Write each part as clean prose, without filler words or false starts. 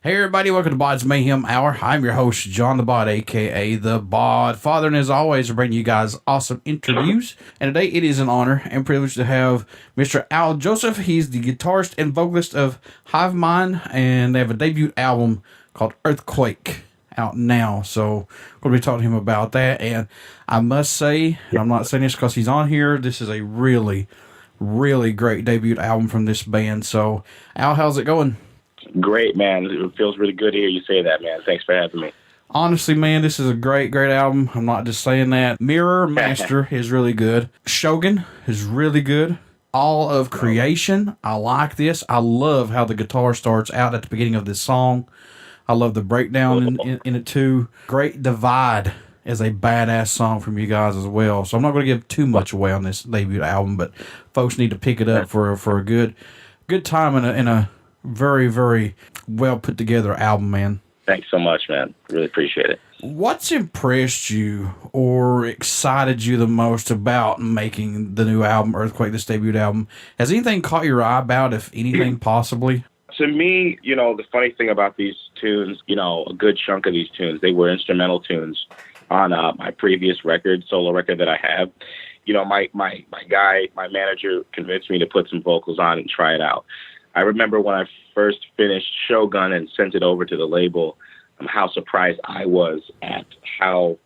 Hey everybody, welcome to BODS Mayhem Hour. I'm your host, John the Bod, aka the Bod Father, and as always, I bring you guys awesome interviews. And today it is an honor and privilege to have Mr. Al Joseph. He's the guitarist and vocalist of Hyvmine, and they have a debut album called Earthquake out now. So we're going to be talking to him about that. And I must say, and I'm not saying this because he's on here, this is a really, really great debut album from this band. So Al, how's it going? Great, man. It feels really good to hear you say that, man. Thanks for having me. Honestly, man, this is a great, great album. I'm not just saying that. Mirror Master is really good. Shogun is really good. All of Creation, I like this. I love how the guitar starts out at the beginning of this song. I love the breakdown in it, too. Great Divide is a badass song from you guys as well. So I'm not going to give too much away on this debut album, but folks need to pick it up for a good time in a very, very well put together album, man. Thanks so much, man. Really appreciate it. What's impressed you or excited you the most about making the new album, Earthquake, this debut album? Has anything caught your eye about, if anything, possibly? To me, the funny thing about these tunes, a good chunk of these tunes, they were instrumental tunes on my previous solo record that I have. My manager convinced me to put some vocals on and try it out. I remember when I first finished Shogun and sent it over to the label, how surprised I was at how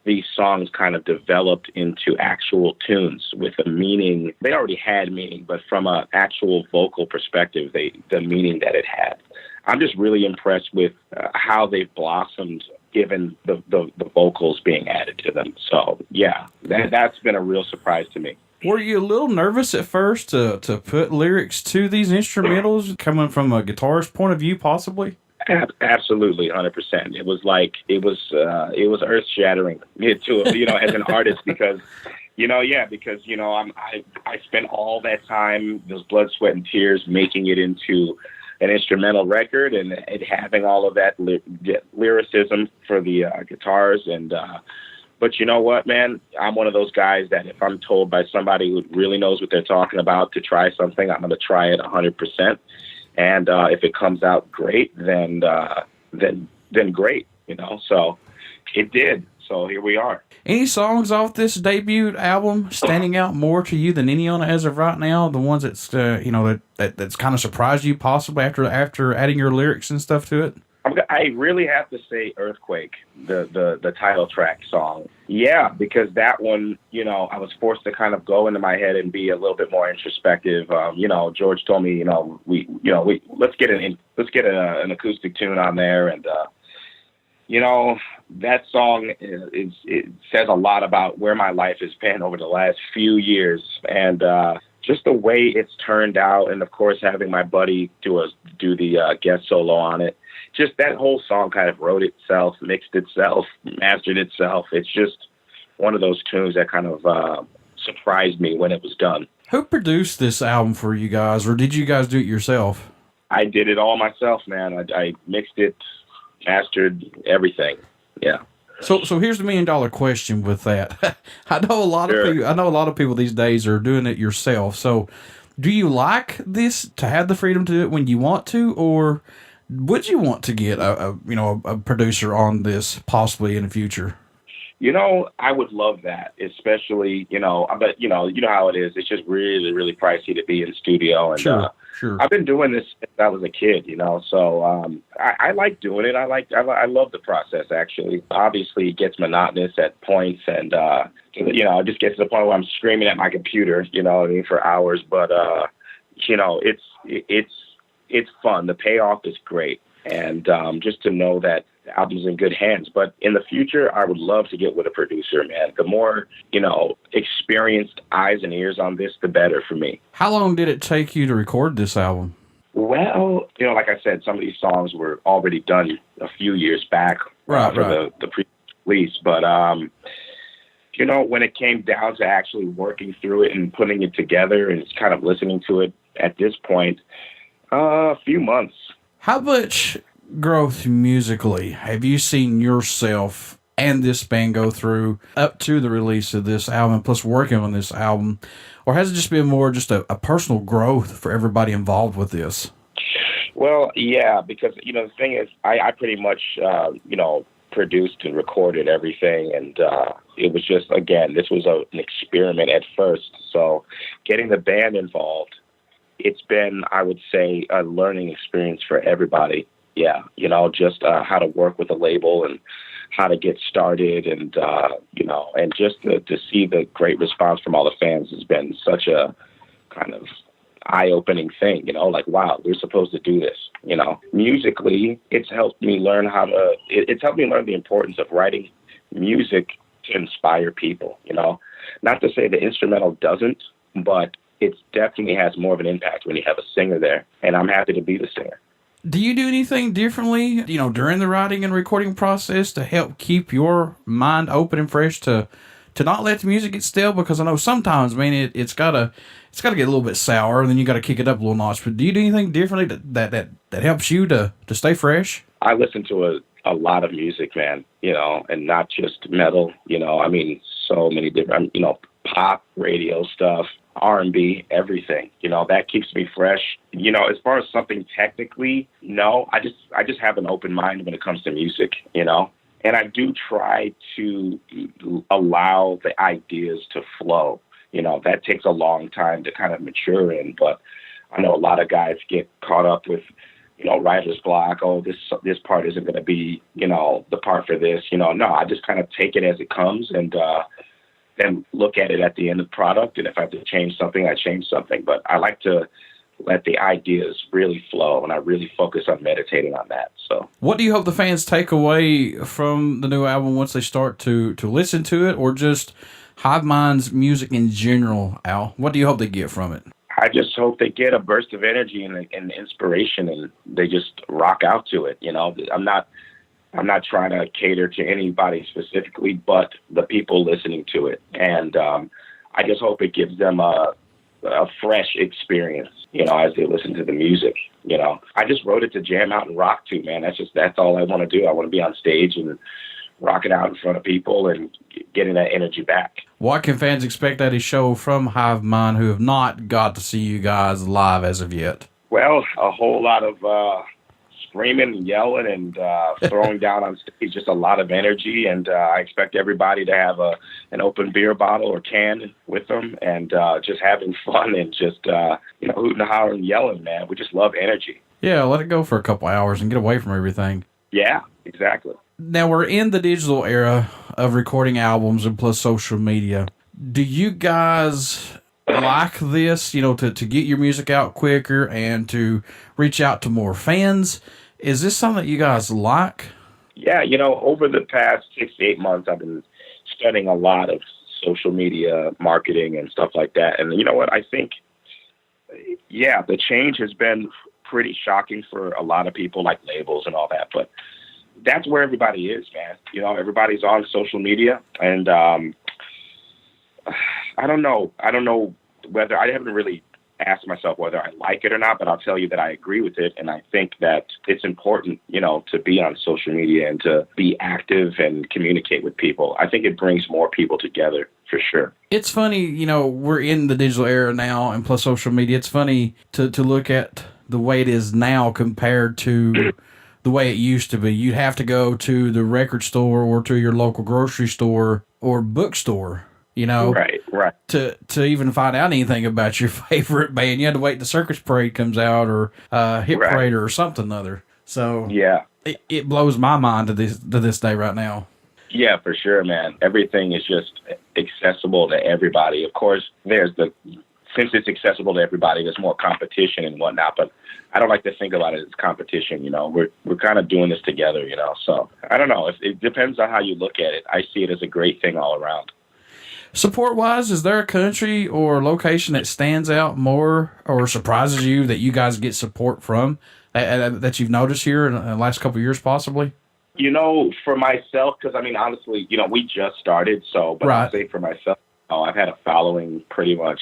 these songs kind of developed into actual tunes with a meaning. They already had meaning, but from an actual vocal perspective, the meaning that it had. I'm just really impressed with how they've blossomed given the vocals being added to them. So, yeah, that's been a real surprise to me. Were you a little nervous at first to put lyrics to these instrumentals coming from a guitarist point of view, possibly? Absolutely, 100%. It was earth shattering to as an artist because I spent all that time, those blood, sweat, and tears, making it into an instrumental record and it having all of that lyricism for the guitars and. But you know what, man? I'm one of those guys that if I'm told by somebody who really knows what they're talking about to try something, I'm going to try it 100%. And if it comes out great, then great, So it did. So here we are. Any songs off this debut album standing out more to you than any on it as of right now? The ones that's that's kind of surprised you possibly after adding your lyrics and stuff to it? I really have to say Earthquake, the title track song. Yeah, because that one, I was forced to kind of go into my head and be a little bit more introspective. George told me, let's get an acoustic tune on there. And, that song, it says a lot about where my life has been over the last few years. And, just the way it's turned out. And of course, having my buddy do the guest solo on it. Just that whole song kind of wrote itself, mixed itself, mastered itself. It's just one of those tunes that kind of surprised me when it was done. Who produced this album for you guys, or did you guys do it yourself? I did it all myself, man. I mixed it, mastered everything. Yeah. So here's the $1 million question with that. I know a lot of people these days are doing it yourself. So do you like this to have the freedom to do it when you want to, or would you want to get a producer on this possibly in the future? I would love that, especially, but you know how it is. It's just really, really pricey to be in studio. And sure. I've been doing this since I was a kid, so I like doing it. I love the process, actually. Obviously, it gets monotonous at points and, it just gets to the point where I'm screaming at my computer, for hours. But, it's fun. The payoff is great. And just to know that the album's in good hands. But in the future, I would love to get with a producer, man. The more, experienced eyes and ears on this, the better for me. How long did it take you to record this album? Well, like I said, some of these songs were already done a few years back for the pre-release. But, when it came down to actually working through it and putting it together and kind of listening to it at this point, a few months. How much growth musically have you seen yourself and this band go through up to the release of this album, plus working on this album? Or has it just been more just a personal growth for everybody involved with this? Well, yeah, because, the thing is, I pretty much, produced and recorded everything. And it was just, again, this was an experiment at first. So getting the band involved, it's been, I would say, a learning experience for everybody. Yeah, just how to work with a label and how to get started, and and just to see the great response from all the fans has been such a kind of eye-opening thing. Like, wow, we're supposed to do this. Musically, it's helped me learn it's helped me learn the importance of writing music to inspire people. Not to say the instrumental doesn't, but it definitely has more of an impact when you have a singer there, and I'm happy to be the singer. Do you do anything differently, during the writing and recording process to help keep your mind open and fresh to not let the music get stale? Because I know sometimes, it's gotta get a little bit sour, and then you gotta kick it up a little notch. But do you do anything differently that helps you to stay fresh? I listen to a lot of music, man, and not just metal, so many different, pop, radio stuff, R&B, everything, that keeps me fresh. As far as something technically, no, I just have an open mind when it comes to music, and I do try to allow the ideas to flow. That takes a long time to kind of mature in, but I know a lot of guys get caught up with, writer's block. Oh, this part isn't going to be, the part for this, no, I just kind of take it as it comes and then look at it at the end of the product. And if I have to change something, I change something. But I like to let the ideas really flow, and I really focus on meditating on that. So, what do you hope the fans take away from the new album once they start to listen to it, or just Hyvmine's music in general, Al? What do you hope they get from it? I just hope they get a burst of energy and inspiration, and they just rock out to it. I'm not trying to cater to anybody specifically, but the people listening to it. And I just hope it gives them a fresh experience, as they listen to the music. I just wrote it to jam out and rock to, man. That's all I want to do. I want to be on stage and rock it out in front of people and getting that energy back. What can fans expect at a show from Hyvmine who have not got to see you guys live as of yet? Well, a whole lot of screaming and yelling and throwing down on stage, just a lot of energy. And I expect everybody to have an open beer bottle or can with them, and just having fun and just, hooting and hollering and yelling, man. We just love energy. Yeah, let it go for a couple hours and get away from everything. Yeah, exactly. Now, we're in the digital era of recording albums and plus social media. Do you guys like this, to get your music out quicker and to reach out to more fans? Is this something that you guys like? Yeah, over the past 6 to 8 months, I've been studying a lot of social media marketing and stuff like that. And you know what? I think, the change has been pretty shocking for a lot of people, like labels and all that. But that's where everybody is, man. Everybody's on social media, and I don't know whether, I haven't really asked myself whether I like it or not, but I'll tell you that I agree with it, and I think that it's important, to be on social media and to be active and communicate with people. I think it brings more people together, for sure. It's funny, we're in the digital era now, and plus social media. It's funny to look at the way it is now compared to the way it used to be. You'd have to go to the record store or to your local grocery store or bookstore, right, to even find out anything about your favorite band. You had to wait the Circus Parade comes out, or Hit Parade or something other. So yeah, it blows my mind to this day right now. Yeah, for sure, man. Everything is just accessible to everybody. Of course, there's the since it's accessible to everybody, there's more competition and whatnot. But I don't like to think about it as competition. You know, we're kind of doing this together. You know, so I don't know. It depends on how you look at it. I see it as a great thing all around. Support-wise, is there a country or location that stands out more or surprises you that you guys get support from that you've noticed here in the last couple of years, possibly? You know, for myself, because, I mean, honestly, you know, we just started, so, but right. I'll say for myself, I've had a following pretty much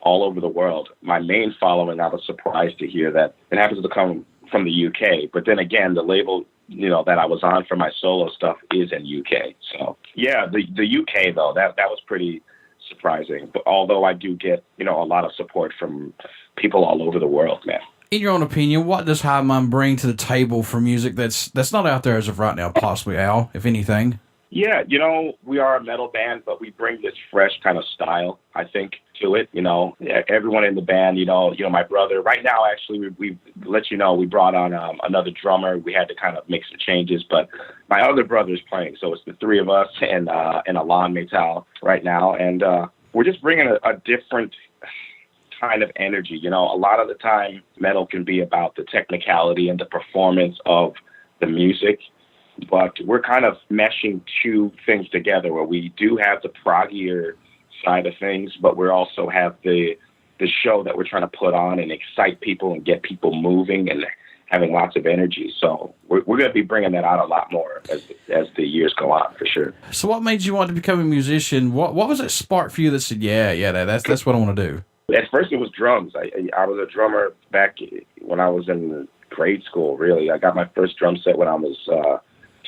all over the world. My main following, I was surprised to hear that it happens to come from the UK, but then again, the label, you know, that I was on for my solo stuff is in UK. So yeah, the UK though, that was pretty surprising. But although I do get, you know, a lot of support from people all over the world, man. In your own opinion, what does Hyvmine bring to the table for music that's not out there as of right now, possibly, Al, if anything? Yeah, you know, we are a metal band, but we bring this fresh kind of style, I think, to it. You know, everyone in the band, you know, my brother. Right now, actually, we let you know we brought on another drummer. We had to kind of make some changes, but my other brother's playing, so it's the three of us and Alon Metal right now, and we're just bringing a different kind of energy. You know, a lot of the time, metal can be about the technicality and the performance of the music. But we're kind of meshing two things together where we do have the proggier side of things, but we also have the show that we're trying to put on and excite people and get people moving and having lots of energy. So we're going to be bringing that out a lot more as the years go on, for sure. So what made you want to become a musician? What was that spark for you that said, that's what I want to do? At first it was drums. I was a drummer back when I was in grade school, really. I got my first drum set when I was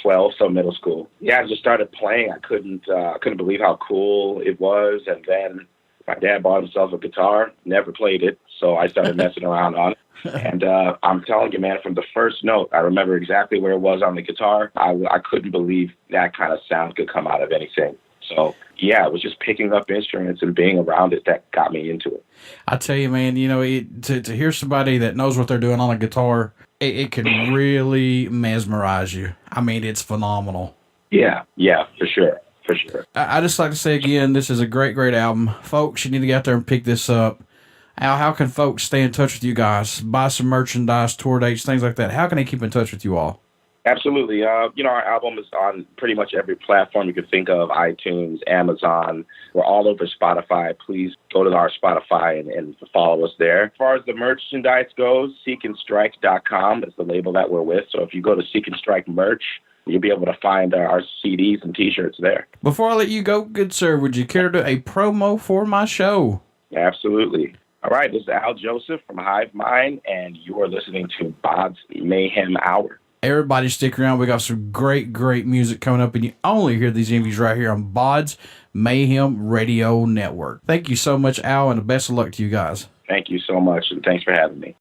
12, so middle school. Yeah, I just started playing. I couldn't believe how cool it was. And then my dad bought himself a guitar, never played it, so I started messing around on it. And I'm telling you, man, from the first note, I remember exactly where it was on the guitar. I couldn't believe that kind of sound could come out of anything. So, yeah, it was just picking up instruments and being around it that got me into it. I tell you, man, you know, to hear somebody that knows what they're doing on a guitar, it can really mesmerize you. I mean, it's phenomenal. Yeah, for sure. For sure. I just like to say again, this is a great, great album. Folks, you need to get out there and pick this up. Al, how can folks stay in touch with you guys? Buy some merchandise, tour dates, things like that. How can they keep in touch with you all? Absolutely. You know, our album is on pretty much every platform you could think of, iTunes, Amazon. We're all over Spotify. Please go to our Spotify and follow us there. As far as the merchandise goes, seekandstrike.com is the label that we're with. So if you go to Seek and Strike merch, you'll be able to find our CDs and T-shirts there. Before I let you go, good sir, would you care to do a promo for my show? Absolutely. All right, this is Al Joseph from Hyvmine, and you are listening to BODS Mayhem Hour. Everybody stick around. We got some great, great music coming up, and you only hear these interviews right here on BODS Mayhem Radio Network. Thank you so much, Al, and the best of luck to you guys. Thank you so much, and thanks for having me.